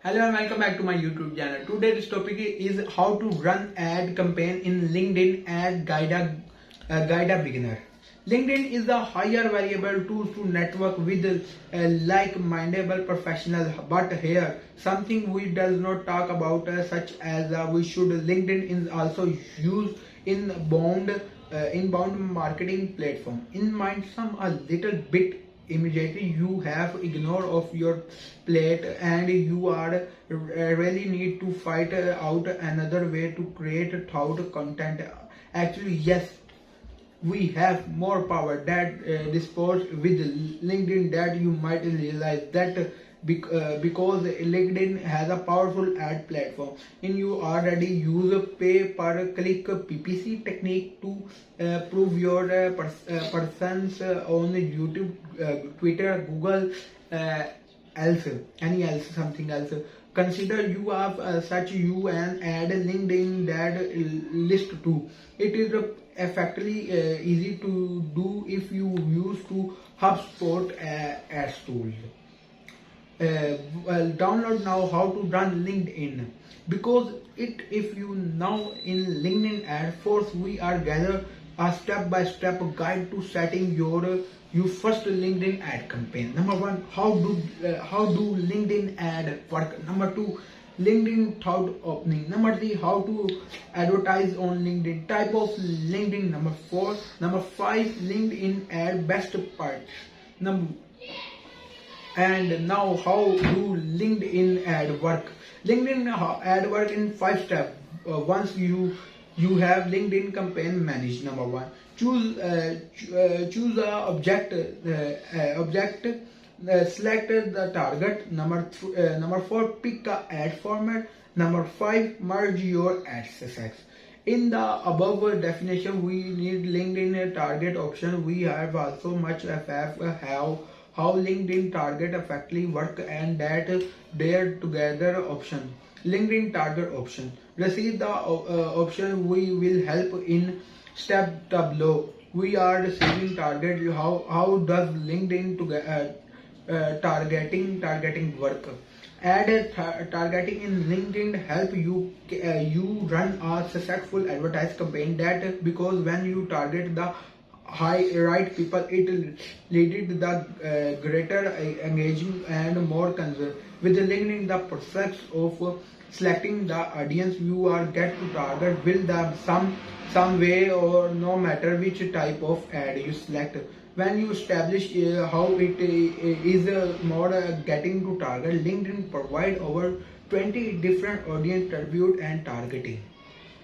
Hello and welcome back to my YouTube channel. Today's topic is how to run ad campaign in LinkedIn and guide a beginner. LinkedIn is a higher variable tool to network with like-minded professionals. But here, something we does not talk about such as we should. LinkedIn is also used in inbound marketing platform. In mind, some a little bit immediately you have ignore of your plate and you are really need to fight out another way to create thought content. Actually, yes, we have more power that dispose with LinkedIn that you might realize that because LinkedIn has a powerful ad platform and you already use pay per click PPC technique to prove your persons on YouTube, Twitter, Google, something else. Consider you have such you and add LinkedIn that list too. It is effectively easy to do if you use to HubSpot ads tools. Download now how to run LinkedIn because if you now in LinkedIn ad force we are gather a step-by-step guide to setting your first LinkedIn ad campaign. Number one, how do LinkedIn ad work? Number two, LinkedIn thought opening. Number three, how to advertise on LinkedIn. Type of LinkedIn. Number four. Number five, LinkedIn ad best parts. And now how do LinkedIn ad work? LinkedIn ad work in 5 steps. Once you have LinkedIn campaign managed. Number one, choose a object. Select the target. Number four, pick a ad format. Number five, merge your ad assets. In the above definition, we need LinkedIn target option. We have also much how LinkedIn target effectively work and that their together option. LinkedIn target option. Receive the option we will help in step below. We are receiving target. How does LinkedIn targeting work? Ad targeting in LinkedIn help you run a successful advertise campaign that because when you target the right people it leads to the greater engagement and more concern. With LinkedIn, the process of selecting the audience you are get to target will the some way or no matter which type of ad you select. When you establish how it is more getting to target, LinkedIn provide over 20 different audience attribute and targeting.